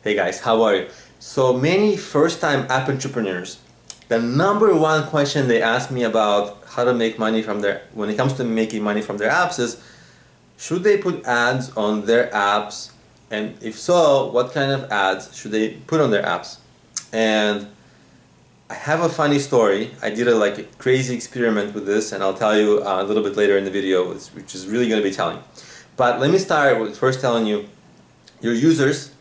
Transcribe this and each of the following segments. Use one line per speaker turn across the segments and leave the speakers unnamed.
Hey guys, how are you? So many first-time app entrepreneurs, the number one question they ask me about how to make money from when it comes to making money from their apps is, should they put ads on their apps? And if so, what kind of ads should they put on their apps? And I have a funny story. I did a crazy experiment with this, and I'll tell you a little bit later in the video, which is really going to be telling. But let me start with first telling you, your users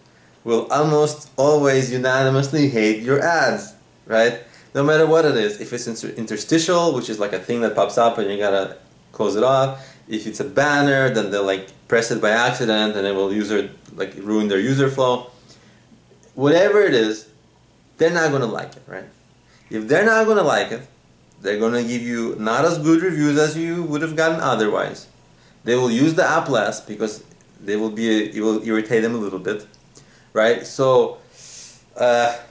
will almost always unanimously hate your ads, right? No matter what it is. If it's interstitial, which is like a thing that pops up and you gotta close it off. If it's a banner, then they'll press it by accident and it will ruin their user flow. Whatever it is, they're not gonna like it, right? If they're not gonna like it, they're gonna give you not as good reviews as you would have gotten otherwise. They will use the app less because it will irritate them a little bit. Right? So there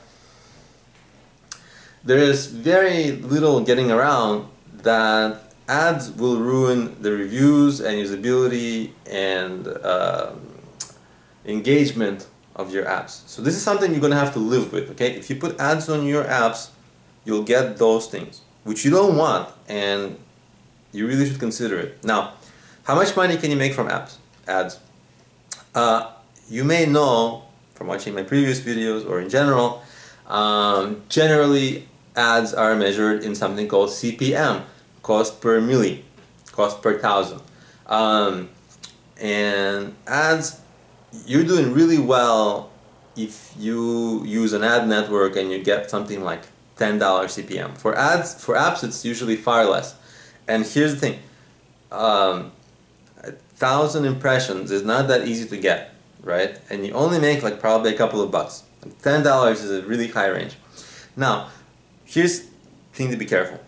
is very little getting around that ads will ruin the reviews and usability and engagement of your apps. So this is something you're going to have to live with, okay? If you put ads on your apps, you'll get those things, which you don't want, and you really should consider it. Now, how much money can you make from ads? You may know from watching my previous videos or in general, generally ads are measured in something called CPM, cost per milli, cost per thousand. And ads, you're doing really well if you use an ad network and you get something like $10 CPM. For apps it's usually far less. And here's the thing, 1,000 impressions is not that easy to get. Right? And you only make probably a couple of bucks. $10 is a really high range. Now, here's the thing to be careful.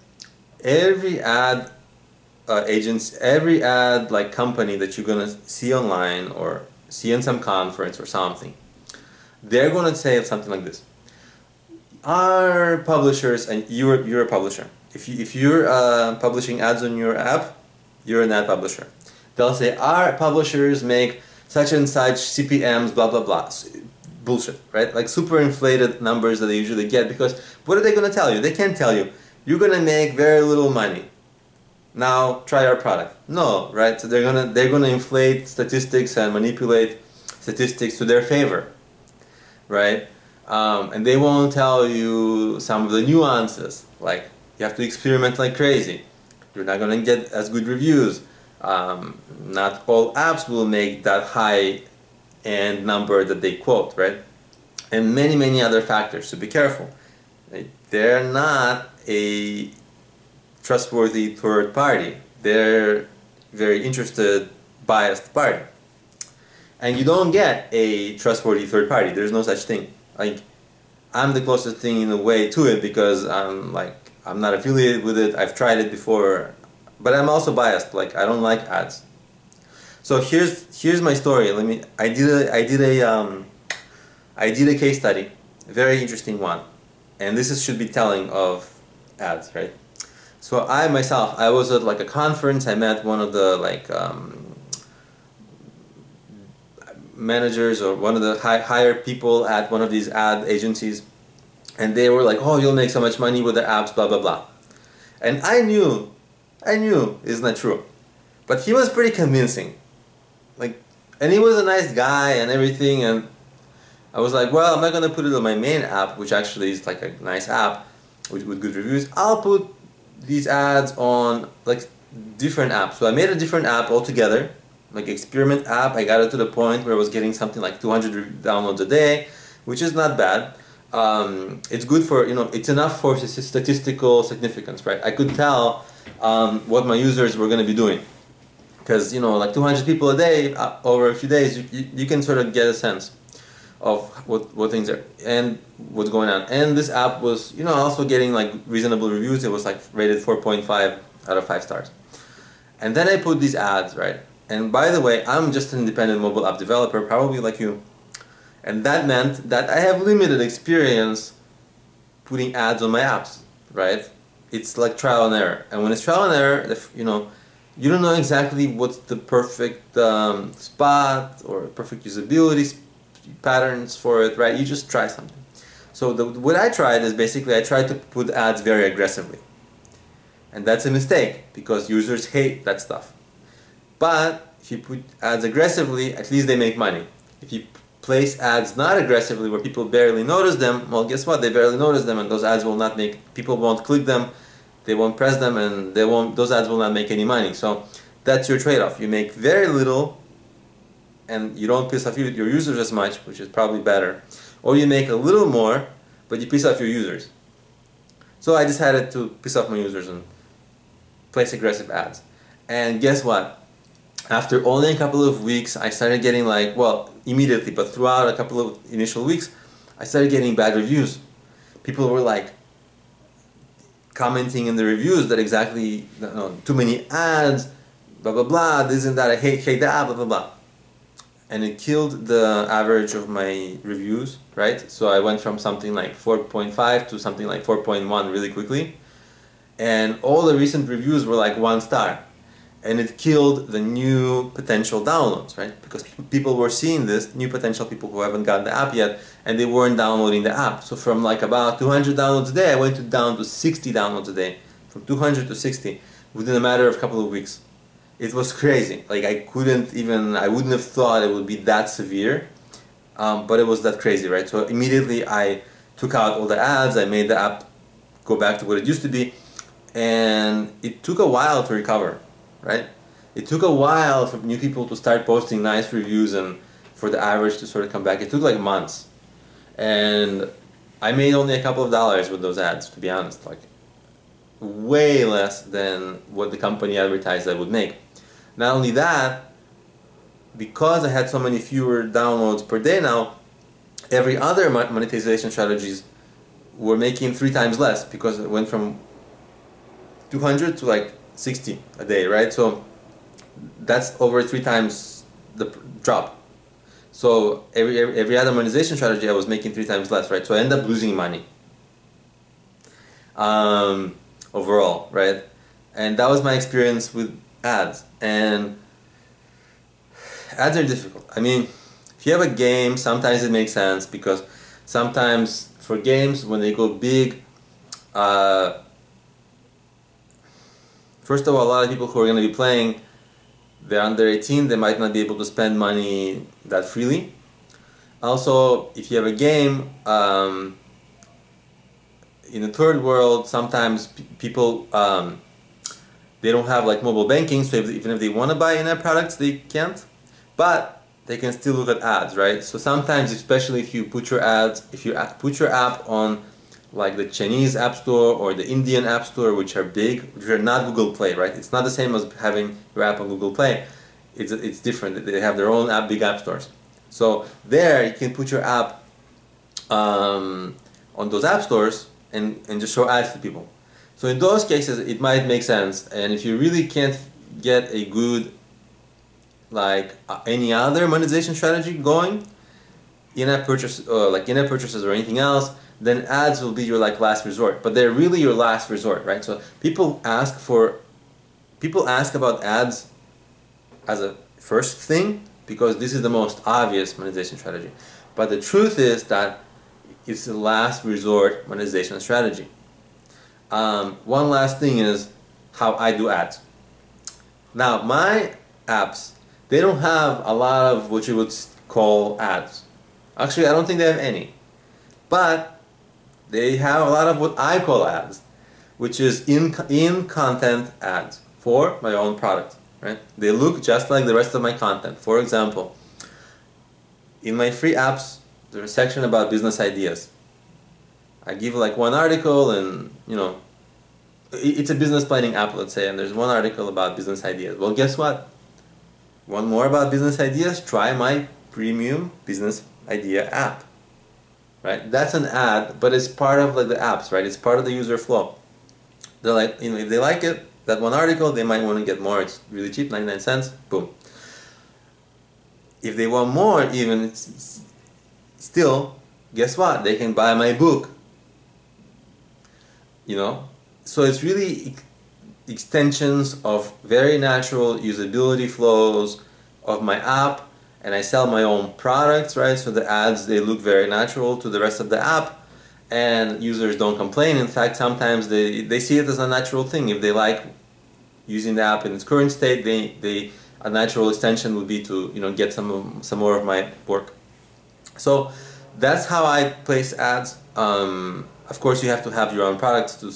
Every ad every ad company that you're gonna see online or see in some conference or something, they're gonna say something like this. Our publishers, and you're a publisher. If you're publishing ads on your app, you're an ad publisher. They'll say our publishers make such and such CPMs, blah blah blah. Bullshit, right? Super inflated numbers that they usually get, because what are they going to tell you? They can't tell you, you're going to make very little money. Now try our product. No, right? So they're gonna inflate statistics and manipulate statistics to their favor, right? And they won't tell you some of the nuances, like you have to experiment like crazy. You're not going to get as good reviews. Not all apps will make that high-end number that they quote, right? And many other factors, so be careful. Right? They're not a trustworthy third party. They're very interested, biased party. And you don't get a trustworthy third party. There's no such thing. I'm the closest thing in a way to it, because I'm not affiliated with it. I've tried it before. But I'm also biased. I don't like ads. So here's my story. I did a case study, a very interesting one, and this should be telling of ads, right? So I was at a conference. I met one of the managers or one of the higher people at one of these ad agencies, and they were like, "Oh, you'll make so much money with the apps, blah blah blah," and I knew it's not true, but he was pretty convincing, and he was a nice guy and everything, and I was like, well, I'm not gonna put it on my main app, which actually is a nice app with good reviews. I'll put these ads on different apps. So I made a different app altogether, experiment app. I got it to the point where I was getting something like 200 downloads a day, which is not bad. It's good for, it's enough for statistical significance, right? I could tell what my users were going to be doing, because 200 people a day over a few days, you can sort of get a sense of what things are and what's going on. And this app was also getting reasonable reviews. It was rated 4.5 out of 5 stars. And then I put these ads, right? And by the way, I'm just an independent mobile app developer, probably like you, and that meant that I have limited experience putting ads on my apps, right? It's trial and error. And when it's trial and error, you don't know exactly what's the perfect spot or perfect usability patterns for it, right? You just try something. So what I tried is basically I tried to put ads very aggressively. And that's a mistake because users hate that stuff. But if you put ads aggressively, at least they make money. If you place ads not aggressively where people barely notice them, well, guess what? They barely notice them, and those ads will not make, people won't click them, they won't press them, and those ads will not make any money. So that's your trade-off. You make very little and you don't piss off your users as much, which is probably better. Or you make a little more, but you piss off your users. So I decided to piss off my users and place aggressive ads. And guess what? After only a couple of weeks, I started getting like, well, immediately, but throughout a couple of initial weeks, I started getting bad reviews. People were like commenting in the reviews that exactly, too many ads, blah, blah, blah, this and that, I hate that, blah, blah, blah. And it killed the average of my reviews, right? So I went from something like 4.5 to something like 4.1 really quickly. And all the recent reviews were like 1 star. And it killed the new potential downloads, right? Because people were seeing this, new potential people who haven't got the app yet, and they weren't downloading the app. So from like about 200 downloads a day, I went down to 60 downloads a day. From 200 to 60 within a matter of a couple of weeks. It was crazy. Like I wouldn't have thought it would be that severe, but it was that crazy, right? So immediately I took out all the ads, I made the app go back to what it used to be, and it took a while to recover, right? It took a while for new people to start posting nice reviews and for the average to sort of come back. It took like months, and I made only a couple of dollars with those ads, to be honest, like way less than what the company advertised I would make. Not only that, because I had so many fewer downloads per day now, every other monetization strategies were making 3 times less because it went from 200 to like 60 a day, right? So that's over 3 times the drop. So every other monetization strategy I was making 3 times less, right? So I ended up losing money overall, right? And that was my experience with ads. And ads are difficult. I mean, if you have a game, sometimes it makes sense because sometimes for games, when they go big, first of all, a lot of people who are going to be playing, they're under 18, they might not be able to spend money that freely. Also, if you have a game, in the third world, sometimes people they don't have like mobile banking, so even if they want to buy in-app products, they can't. But they can still look at ads, right? So sometimes, especially if you put your put your app on like the Chinese App Store or the Indian App Store, which are big, which are not Google Play, right? It's not the same as having your app on Google Play. It's different. They have their own big app stores. So there, you can put your app on those app stores and just show ads to people. So in those cases, it might make sense. And if you really can't get a good, like any other monetization strategy going, in-app purchase, like in-app purchases or anything else, then ads will be your like last resort. But they're really your last resort, right? So people ask about ads as a first thing because this is the most obvious monetization strategy. But the truth is that it's the last resort monetization strategy. One last thing is how I do ads. Now, my apps, they don't have a lot of what you would call ads. Actually, I don't think they have any. But they have a lot of what I call ads, which is in-content ads for my own product, right? They look just like the rest of my content. For example, in my free apps, there's a section about business ideas. I give like one article and, it's a business planning app, let's say, and there's one article about business ideas. Well, guess what? Want more about business ideas? Try my premium business idea app, right? That's an ad, but it's part of like the apps, right? It's part of the user flow. They're like, if they like it, that one article, they might want to get more. It's really cheap, 99 cents, boom. If they want more, even, it's still, guess what? They can buy my book. So it's really extensions of very natural usability flows of my app, and I sell my own products, right? So the ads, they look very natural to the rest of the app, and users don't complain. In fact, sometimes they see it as a natural thing. If they like using the app in its current state, a natural extension would be to, you know, get some more of my work. So that's how I place ads. Of course, you have to have your own products to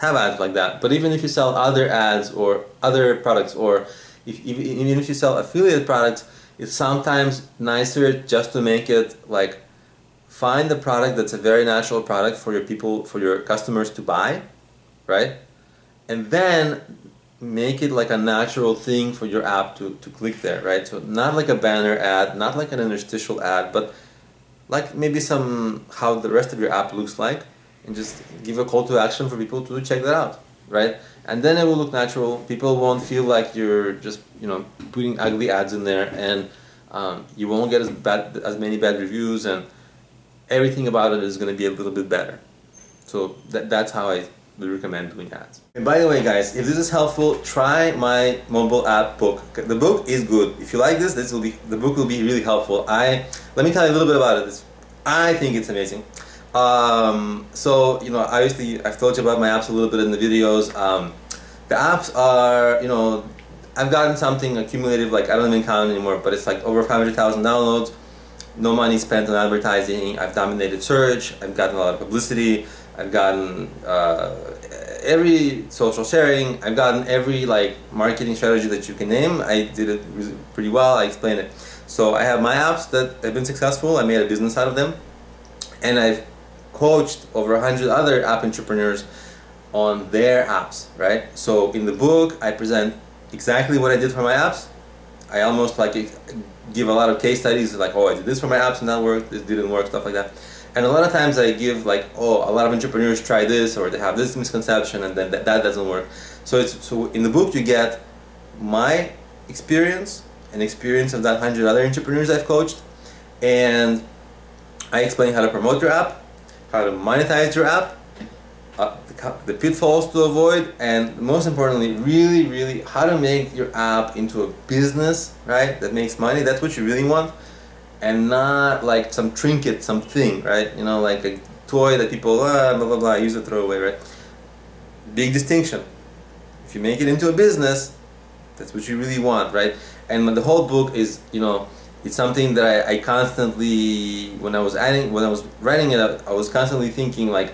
have ads like that. But even if you sell other ads or other products, or even if you sell affiliate products, it's sometimes nicer just to make it like, find the product that's a very natural product for your people, for your customers to buy, right? And then make it like a natural thing for your app to click there, right? So not like a banner ad, not like an interstitial ad, but like maybe how the rest of your app looks like, and just give a call to action for people to check that out, right? And then it will look natural. People won't feel like you're just, you know, putting ugly ads in there, and you won't get as many bad reviews, and everything about it is going to be a little bit better. So that's how I would recommend doing ads. And by the way, guys, if this is helpful, try my mobile app book. The book is good. If you like this, the book will be really helpful. Let me tell you a little bit about it. I think it's amazing. So, you know, obviously I've told you about my apps a little bit in the videos. The apps are, you know, I've gotten something accumulative, like I don't even count anymore, but it's like over 500,000 downloads. No money spent on advertising. I've dominated search. I've gotten a lot of publicity. I've gotten every social sharing. I've gotten every like marketing strategy that you can name. I did it really pretty well. I explained it. So I have my apps that have been successful. I made a business out of them, and I've coached over 100 other app entrepreneurs on their apps, right? So in the book, I present exactly what I did for my apps. I almost like give a lot of case studies, like, oh, I did this for my apps and that worked, this didn't work, stuff like that. And a lot of times I give like, oh, a lot of entrepreneurs try this, or they have this misconception, and then that doesn't work. So in the book you get my experience and experience of that 100 other entrepreneurs I've coached, and I explain how to promote your app, how to monetize your app, the pitfalls to avoid, and most importantly, really how to make your app into a business, right, that makes money. That's what you really want, and not like some trinket, something, right? You know, like a toy that people blah blah blah use it, throw away, right? Big distinction. If you make it into a business, that's what you really want, right? And the whole book is, you know, it's something that I constantly, when I was writing it up, I was constantly thinking like,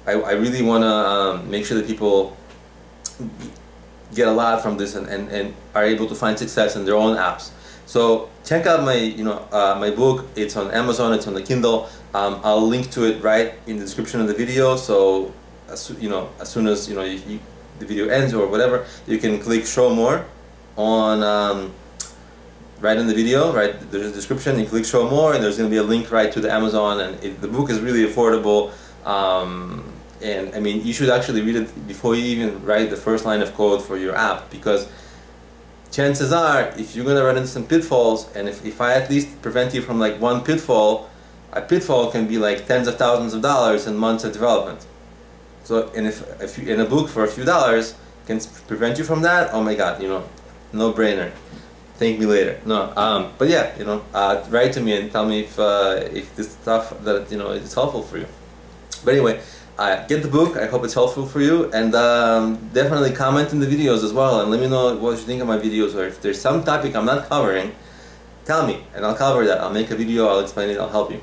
I really want to make sure that people get a lot from this and are able to find success in their own apps. So check out my, you know, my book. It's on Amazon. It's on the Kindle. I'll link to it right in the description of the video. So as soon as the video ends or whatever, you can click show more on right in the video. Right, there's a description. You click show more, and there's going to be a link right to the Amazon. And the book is really affordable. And I mean, you should actually read it before you even write the first line of code for your app, because chances are, if you're going to run into some pitfalls, and if I at least prevent you from like one pitfall, a pitfall can be like tens of thousands of dollars and months of development. So, and if you, in a book for a few dollars can prevent you from that, oh my God, you know, no brainer. Thank me later. No, but yeah, you know, write to me and tell me if this stuff that, you know, is helpful for you. But anyway, get the book. I hope it's helpful for you, and definitely comment in the videos as well, and let me know what you think of my videos, or if there's some topic I'm not covering, tell me, and I'll cover that. I'll make a video, I'll explain it, I'll help you.